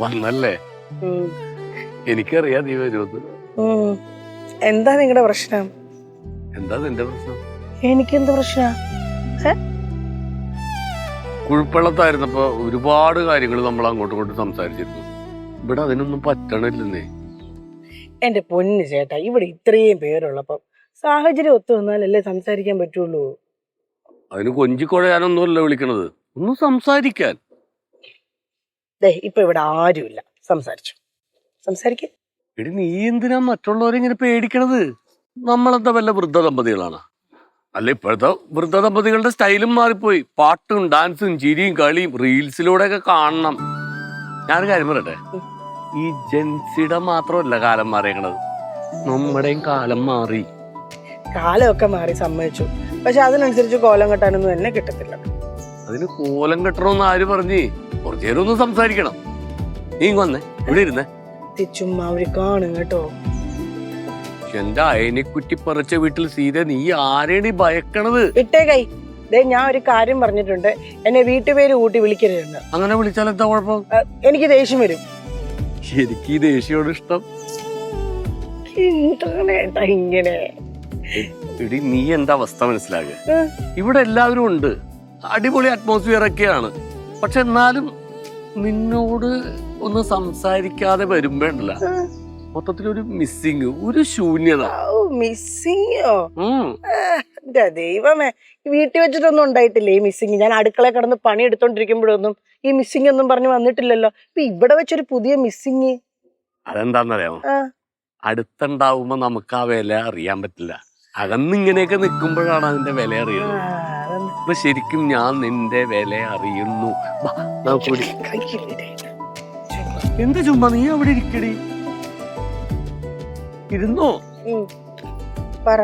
വന്നല്ലേ? എനിക്കറിയാം നീ വരുമെന്ന്. എന്താ നിങ്ങളുടെ പ്രശ്നം? എന്താ നിന്റെ പ്രശ്നം? എനിക്കെന്ത് പ്രശ്നം? കുഴപ്പമുള്ളതായിരുന്നപ്പോ ഒരുപാട് കാര്യങ്ങൾ നമ്മൾ അങ്ങോട്ടും ഇങ്ങോട്ടും സംസാരിച്ചിരുന്നു. ഇവിടെ അതിനൊന്നും പറ്റണില്ലെന്നേ. എന്റെ പൊന്നു ചേട്ടാ, ഇവിടെ ഇത്രയും പേരുള്ളപ്പം സാഹചര്യം ഒത്തു വന്നാലല്ലേ സംസാരിക്കാൻ പറ്റുള്ളൂ. അതിന് കൊഞ്ചിക്കൊഴയാനൊന്നുമല്ല വിളിക്കണത്, ഒന്ന് സംസാരിക്കാൻ. ഇപ്പൊ ഇവിടെ ആരുമില്ല, സംസാരിക്ക. എടി നീ എന്തിനാ മറ്റുള്ളവരെ ഇങ്ങനെ പേടിക്കണത്? നമ്മളെന്താ വല്ല വൃദ്ധ ദമ്പതികളാണ്? അല്ല, ഇപ്പോഴത്തെ വൃദ്ധ ദമ്പതികളുടെ സ്റ്റൈലും മാറിപ്പോയി. പാട്ടും ഡാൻസും ചിരിയും കളിയും റീൽസിലൂടെ ഒക്കെ കാണണം. ഞാനൊരു കാര്യം പറയട്ടെ, ഈ ജെൻസിയുടെ മാത്രമല്ല കാലം മാറിയേക്കണത്, നമ്മുടെയും കാലം മാറി. കാലമൊക്കെ മാറി, സമ്മതിച്ചു. പക്ഷെ അതിനനുസരിച്ച് കോലം കെട്ടാനൊന്നും എന്നെ കിട്ടത്തില്ല. അതിന് കോലം കെട്ടണമെന്ന് ആര് പറഞ്ഞ്? കുറച്ചു നേരം ഒന്ന് സംസാരിക്കണം. നീ വന്നേ, ഇവിടെ ഇരുന്നേ. ചുമ്മാ അവര് കാണും കേട്ടോ. എന്റെ അയനെ കുറ്റിപ്പറിച്ച വീട്ടിൽ സീത, നീ ആരെയാണ് ഈ ഭയക്കണത്? ഇട്ടേ കൈ. ഞാൻ ഒരു കാര്യം പറഞ്ഞിട്ടുണ്ട്, എന്നെ വീട്ടുപേര് കൂട്ടി വിളിക്കരുതെന്ന്. അങ്ങനെ വിളിച്ചാൽ എന്താ കുഴപ്പം? എനിക്ക് ദേഷ്യം വരും. എനിക്ക് ഈ ദേഷ്യോട് ഇഷ്ടം. ഇങ്ങനെ എടി, നീ എന്റെ അവസ്ഥ മനസ്സിലാക്കുക. ഇവിടെ എല്ലാവരും ഉണ്ട്, അടിപൊളി അറ്റ്മോസ്ഫിയർ ഒക്കെയാണ്. പക്ഷെ എന്നാലും നിന്നോട് ഒന്ന് സംസാരിക്കാതെ വരുമ്പോഴല്ല മൊത്തത്തിലൊരു മിസ്സിങ്, ഒരു ശൂന്യത. മിസ്സിങ്ങോ? എന്റെ ദൈവമേ, വീട്ടിൽ വെച്ചിട്ടൊന്നും ഉണ്ടായിട്ടില്ലേ ഈ മിസ്സിങ്? ഞാൻ അടുക്കളയിൽ കിടന്ന് പണി എടുത്തോണ്ടിരിക്കുമ്പോഴൊന്നും ഈ മിസ്സിങ് ഒന്നും പറഞ്ഞു വന്നിട്ടില്ലല്ലോ. ഇപ്പൊ ഇവിടെ വെച്ചൊരു പുതിയ മിസ്സിങ്. അതെന്താന്നറിയാമോ? അടുത്തുണ്ടാവുമ്പോ നമുക്ക് ആ വില അറിയാൻ പറ്റില്ല. അകന്നിങ്ങനെയൊക്കെ നിൽക്കുമ്പോഴാണ് അതിന്റെ വില അറിയുന്നത്. ഇപ്പൊ ശരിക്കും ഞാൻ നിന്റെ വില അറിയുന്നു. എന്ത് ചുമ്മാ നീ അവിടെ ഇരിക്കടി, ഇരുന്നോ? പറ.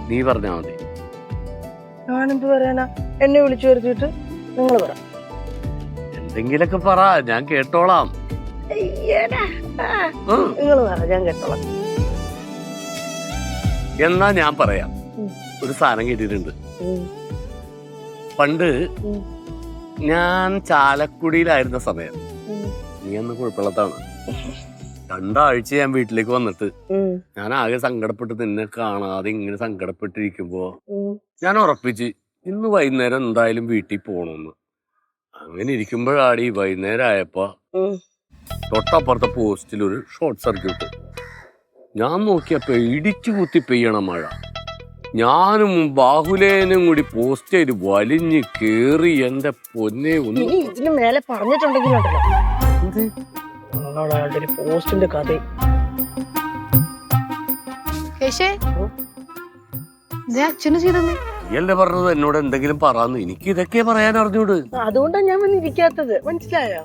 നീ പറഞ്ഞാ മതി. ഞാനെന്ത് പറയാനാ? എന്നെ വിളിച്ചു വരുത്തിട്ട് നിങ്ങൾ പറ. എന്തെങ്കിലൊക്കെ പറ, ഞാൻ കേട്ടോളാം. നിങ്ങൾ പറ, ഞാൻ കേട്ടോളാം. എന്നാ ഞാൻ പറയാം. ഒരു സാധനം കേട്ടിട്ടുണ്ട്. പണ്ട് ഞാൻ ചാലക്കുടിയിലായിരുന്ന സമയം, നീ അന്ന് കുഴപ്പമുള്ളതാണ്. 2 ആഴ്ച ഞാൻ വീട്ടിലേക്ക് വന്നിട്ട് ഞാൻ ആകെ സങ്കടപ്പെട്ട് നിന്നെ കാണാതെ ഇങ്ങനെ സങ്കടപ്പെട്ടിരിക്കുമ്പോ ഞാൻ ഉറപ്പിച്ച് ഇന്ന് വൈകുന്നേരം എന്തായാലും വീട്ടിൽ പോണെന്ന്. അങ്ങനെ ഇരിക്കുമ്പോഴാണ് ഈ വൈകുന്നേരം ആയപ്പോ തൊട്ടപ്പുറത്തെ പോസ്റ്റിൽ ഒരു ഷോർട്ട് സർക്യൂട്ട്. ഞാൻ നോക്കിയപ്പോ ഇടിച്ചു കുത്തി പെയ്യണ മഴ. ഞാനും ബാഹുലേനും കൂടി പോസ്റ്റ് ചെയ്ത് വലിഞ്ഞ് കേറി. എന്റെ പൊന്നെ, ഒന്ന് ഇതിന് മേലെ പറഞ്ഞിട്ടുണ്ടെങ്കിലുണ്ടല്ലോ പോസ്റ്റിന്റെ കഥ. നീയല്ലേ പറഞ്ഞത് എന്നോട് എന്തെങ്കിലും പറയാന്ന്? എനിക്ക് ഇതൊക്കെ പറയാൻ അറിഞ്ഞൂട്. അതുകൊണ്ടാണ് ഞാൻ വന്നിരിക്കാത്തത്, മനസ്സിലായോ?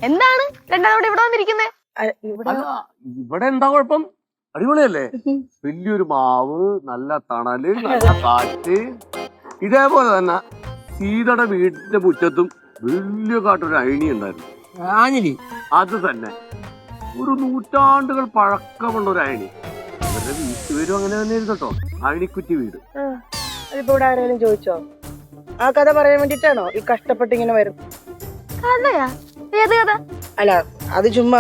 എന്താണ് രണ്ടാമത് ഇവിടെ വന്നിരിക്കുന്നത്? ഇവിടെ എന്താ കുഴപ്പം? അടിപൊളിയല്ലേ? വലിയൊരു മാവ്, നല്ല തണല്, നല്ല കാറ്റ്. ഇതേപോലെ തന്നെ സീതയുടെ വീടിന്റെ മുറ്റത്തും വലിയ കാട്ടൊരു അയണി ഉണ്ടായിരുന്നു. അത് തന്നെ ഒരു 100 നൂറ്റാണ്ടുകൾ പഴക്കമുള്ള ഒരു അയണി. അവരുടെ വീട്ടുപേരും അങ്ങനെ തന്നെ ഇരുന്നോ, അയണിക്കുറ്റി വീട്. അതിപ്പോ ഇവിടെ ആരെങ്കിലും ചോദിച്ചോ? ആ കഥ പറയാൻ വേണ്ടിട്ടാണോ ഈ കഷ്ടപ്പെട്ട് ഇങ്ങനെ വരും? അല്ല, അത് ചുമ്മാ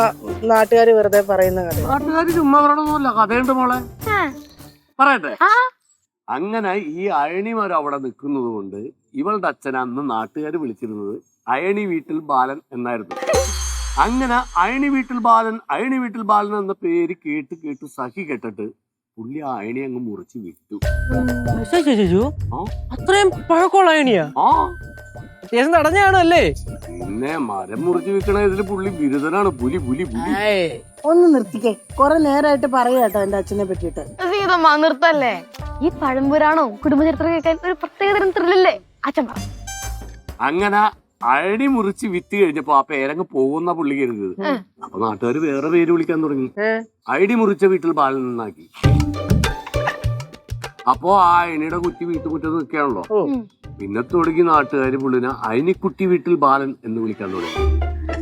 നാട്ടുകാര് വെറുതെ പറയുന്ന കഥ. നാട്ടുകാര് ചുമ്മാ പറയണമെന്നല്ല, കഥയുണ്ട് മോളെ. പറയട്ടെ. അങ്ങനെ ഈ അയണിമാർ അവിടെ നിൽക്കുന്നത് കൊണ്ട് ഇവളുടെ അച്ഛൻ അന്ന് നാട്ടുകാർ വിളിച്ചിരുന്നത് അയണി വീട്ടിൽ ബാലൻ എന്നായിരുന്നു. അങ്ങനെ അയണി വീട്ടിൽ ബാലൻ എന്ന പേര് കേട്ട് സഖി കേട്ടിട്ട് പുള്ളി ആ അയണി അങ്ങ് മുറിച്ച് വിറ്റു. അത്രയും പഴക്കമുള്ള അയണിയാ? നടഞ്ഞാണല്ലേ? പിന്നെ മരം മുറിച്ച് വിൽക്കണ ഇതില് പുള്ളി ബിരുദനാണ്. പുലി പുലി പുലി. ഒന്ന് നിർത്തിക്കേ, കൊറേ നേരമായിട്ട് പറയാട്ടോ എന്റെ അച്ഛനെ പറ്റിട്ട്. നിർത്തല്ലേ? ഈ പഴംപുരാണോ കുടുംബചരിത്രം കേൾക്കാൻ ഒരു പ്രത്യേകതരം ത്രില്ലല്ലേ അച്ഛൻ പറ. അങ്ങനെ അയണി മുറിച്ച് വിറ്റ് കഴിഞ്ഞപ്പോ ആ പേരങ്ങ് പോകുന്ന പുള്ളി കരുതത്. അപ്പൊ നാട്ടുകാർ വേറെ പേര് വിളിക്കാൻ തുടങ്ങി. അയണി മുറിച്ച വീട്ടിൽ ബാലൻ എന്നാക്കി. അപ്പോ ആ അയണിയുടെ കുറ്റി വീട്ടുമുറ്റത്ത് നിൽക്കുകയാണല്ലോ. പിന്നെ തുടങ്ങി നാട്ടുകാർ പുള്ളിനെ അയനിക്കുട്ടി വീട്ടിൽ ബാലൻ എന്ന് വിളിക്കാൻ തുടങ്ങി.